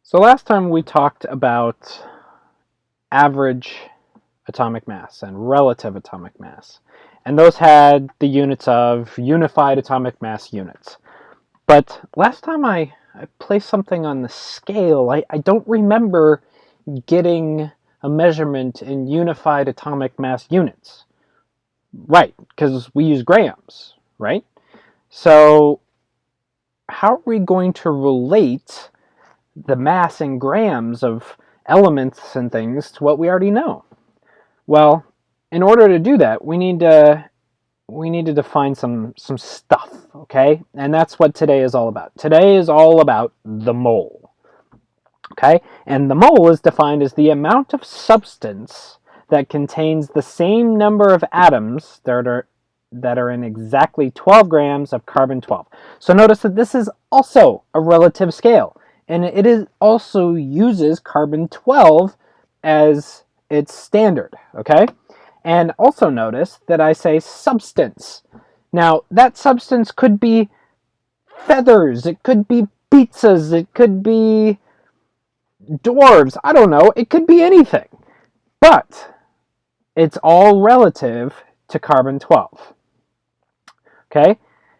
So last time we talked about average atomic mass and relative atomic mass. And those had the units of unified atomic mass units. But last time I placed something on the scale, I don't remember getting a measurement in unified atomic mass units. Right, because we use grams, right? So how are we going to relate the mass in grams of elements and things to what we already know? Well, in order to do that, we need to define some stuff, okay? And that's what today is all about. Today is all about the mole, okay? And the mole is defined as the amount of substance that contains the same number of atoms that are in exactly 12 grams of carbon-12. So notice that this is also a relative scale, and it also uses carbon-12 as its standard, okay? And also notice that I say substance. Now, that substance could be feathers, it could be pizzas, it could be dwarves, I don't know, it could be anything. But it's all relative to carbon-12. Okay?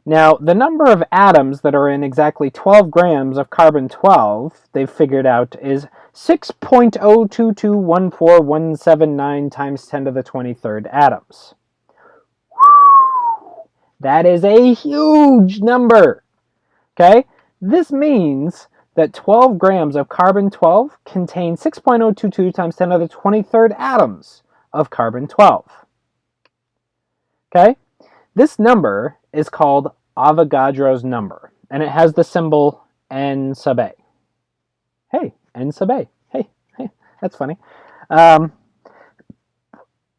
Now, the number of atoms that are in exactly 12 grams of carbon-12, they've figured out, is 6.02214,179 times 10 to the 23rd atoms. That is a huge number. Okay? This means that 12 grams of carbon-12 contain 6.022 times 10 to the 23rd atoms of carbon-12. Okay? This number is called Avogadro's number, and it has the symbol N sub A. Hey, N sub A. Hey, that's funny.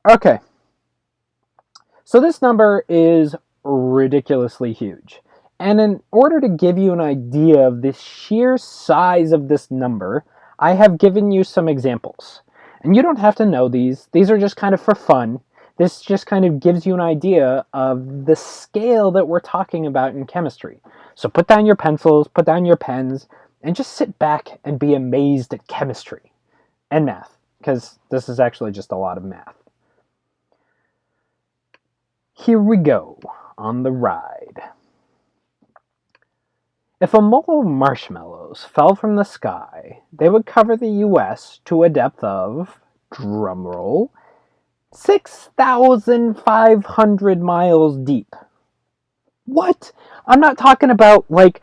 Okay. So this number is ridiculously huge. And in order to give you an idea of the sheer size of this number, I have given you some examples. And you don't have to know these. These are just kind of for fun. This just kind of gives you an idea of the scale that we're talking about in chemistry. So put down your pencils, put down your pens, and just sit back and be amazed at chemistry and math, because this is actually just a lot of math. Here we go on the ride. If a mole of marshmallows fell from the sky, they would cover the US to a depth of, drumroll, 6,500 miles deep. What? I'm not talking about like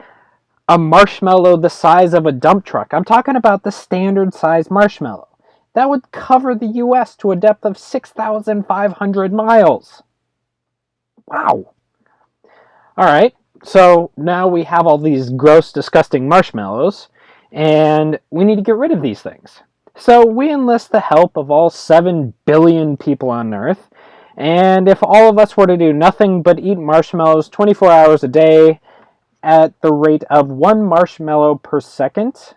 a marshmallow the size of a dump truck. I'm talking about the standard size marshmallow. That would cover the US to a depth of 6,500 miles. Wow. All right. So now we have all these gross, disgusting marshmallows, and we need to get rid of these things. So we enlist the help of all 7 billion people on Earth, and if all of us were to do nothing but eat marshmallows 24 hours a day at the rate of 1 marshmallow per second,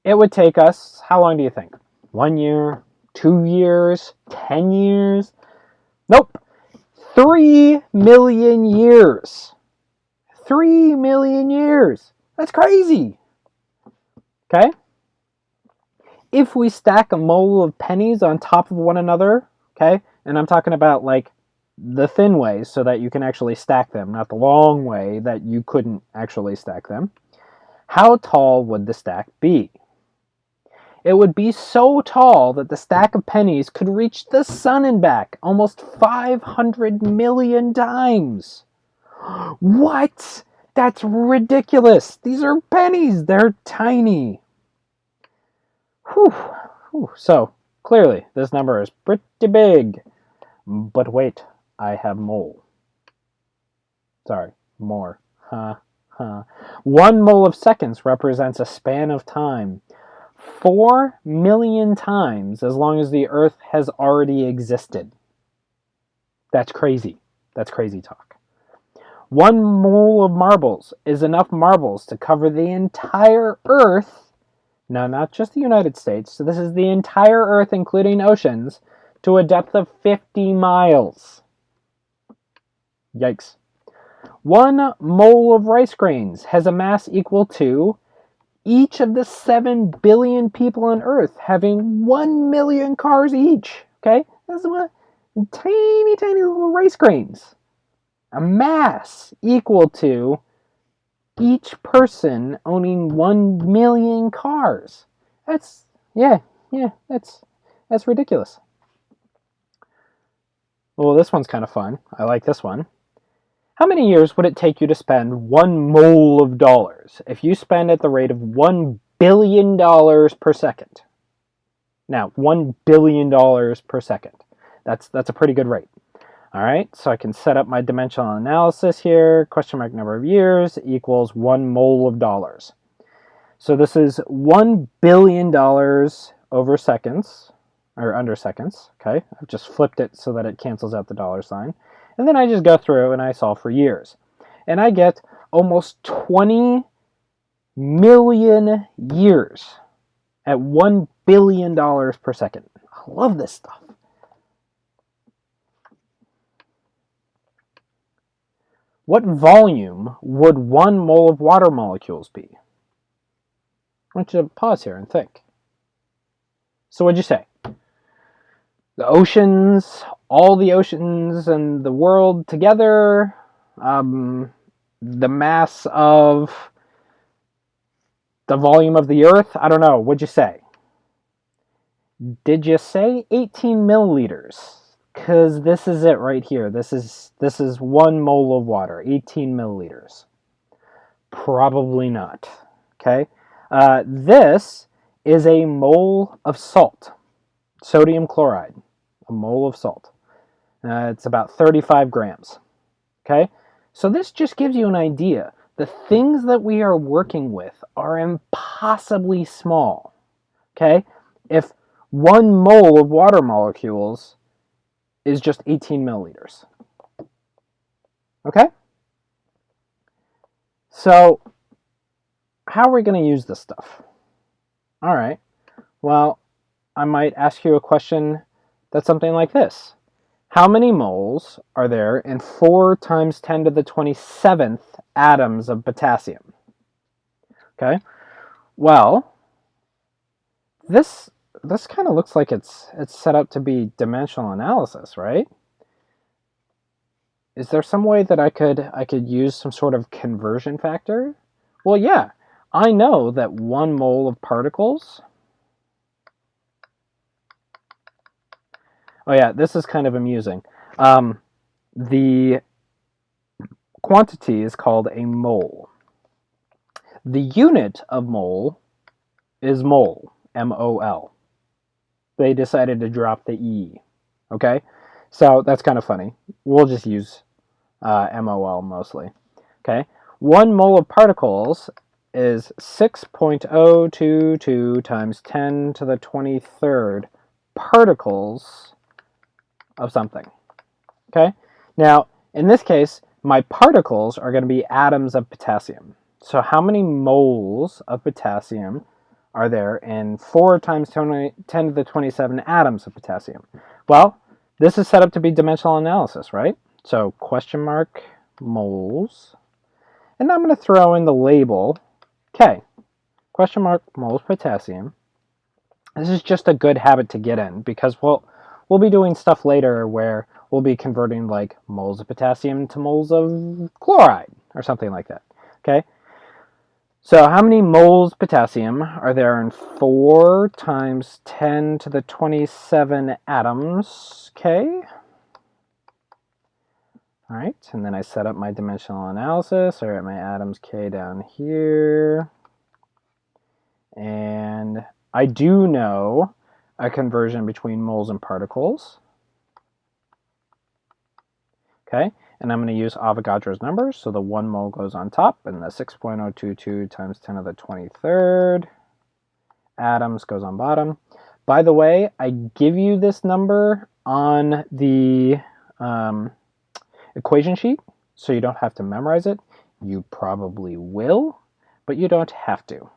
it would take us, how long do you think? 1 year? 2 years? 10 years? Nope. 3 million years. 3 million years. That's crazy. Okay? If we stack a mole of pennies on top of one another, okay, and I'm talking about like the thin way so that you can actually stack them, not the long way that you couldn't actually stack them, how tall would the stack be? It would be so tall that the stack of pennies could reach the sun and back almost 500 million times. What? That's ridiculous. These are pennies. They're tiny. Whew. So, clearly, this number is pretty big. But wait, I have mole. Sorry, more. 1 mole of seconds represents a span of time 4 million times as long as the Earth has already existed. That's crazy. That's crazy talk. 1 mole of marbles is enough marbles to cover the entire Earth. Now, not just the United States. So this is the entire Earth, including oceans, to a depth of 50 miles. Yikes. 1 mole of rice grains has a mass equal to each of the 7 billion people on Earth having 1 million cars each. Okay? This is what tiny, tiny little rice grains. A mass equal to each person owning 1 million cars. That's, that's ridiculous. Well, this one's kind of fun. I like this one. How many years would it take you to spend 1 mole of dollars if you spend at the rate of $1 billion per second? Now, $1 billion per second. That's a pretty good rate. All right, so I can set up my dimensional analysis here. Question mark number of years equals 1 mole of dollars. So this is $1 billion over seconds, or under seconds, okay? I've just flipped it so that it cancels out the dollar sign. And then I just go through and I solve for years. And I get almost 20 million years at $1 billion per second. I love this stuff. What volume would 1 mole of water molecules be? I want you to pause here and think. So what'd you say? The oceans, all the oceans and the world together, the mass of the volume of the Earth? I don't know. What'd you say? Did you say 18 milliliters? Because this is it right here. This is 1 mole of water, 18 milliliters. Probably not. Okay? This is a mole of salt, sodium chloride, a mole of salt. It's about 35 grams. Okay? So this just gives you an idea. The things that we are working with are impossibly small. Okay? If 1 mole of water molecules is just 18 milliliters. Okay? So, how are we going to use this stuff? All right. Well, I might ask you a question that's something like this. How many moles are there in 4 times 10 to the 27th atoms of potassium? Okay? Well, this kind of looks like it's set up to be dimensional analysis, right? Is there some way that I could use some sort of conversion factor? Well, yeah. I know that 1 mole of particles... Oh yeah, this is kind of amusing. The quantity is called a mole. The unit of mole is mole, M-O-L. They decided to drop the E, okay? So that's kind of funny. We'll just use MOL mostly, okay? 1 mole of particles is 6.022 times 10 to the 23rd particles of something, okay? Now, in this case, my particles are going to be atoms of potassium. So how many moles of potassium are there in 4 times 10 to the 27 atoms of potassium? Well, this is set up to be dimensional analysis, right? So question mark moles. And I'm going to throw in the label K. Question mark moles potassium. This is just a good habit to get in because we'll be doing stuff later where we'll be converting like moles of potassium to moles of chloride or something like that. Okay? So how many moles potassium are there in 4 times 10 to the 27 atoms? Okay. All right, and then I set up my dimensional analysis. I write my atoms K down here. And I do know a conversion between moles and particles. Okay, and I'm going to use Avogadro's numbers. So the 1 mole goes on top, and the 6.022 times 10 to the 23rd atoms goes on bottom. By the way, I give you this number on the equation sheet, so you don't have to memorize it. You probably will, but you don't have to.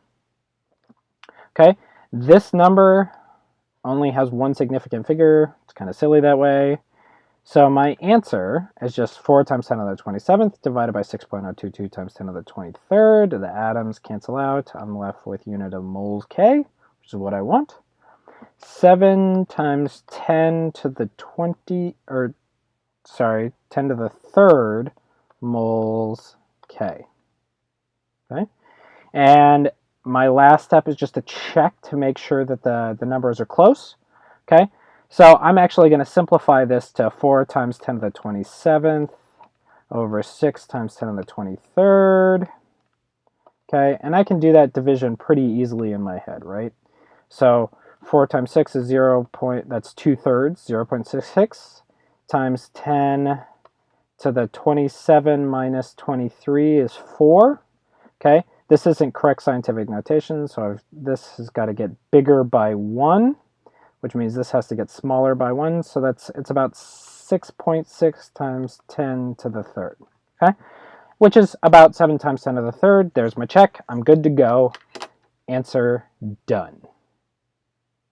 Okay, this number only has one significant figure. It's kind of silly that way. So my answer is just 4 times 10 to the 27th divided by 6.022 times 10 to the 23rd. The atoms cancel out. I'm left with unit of moles K, which is what I want. 7 times 10 to the 10 to the third moles K. Okay? And my last step is just to check to make sure that the numbers are close. Okay? So I'm actually going to simplify this to 4 times 10 to the 27th over 6 times 10 to the 23rd. Okay, and I can do that division pretty easily in my head, right? So 4 times 6 is that's 2/3, 0.66, times 10 to the 27 minus 23 is 4. Okay, this isn't correct scientific notation, so this has got to get bigger by 1, which means this has to get smaller by 1, so it's about 6.6 times 10 to the third. Okay, which is about 7 times 10 to the third. There's my check. I'm good to go. Answer done.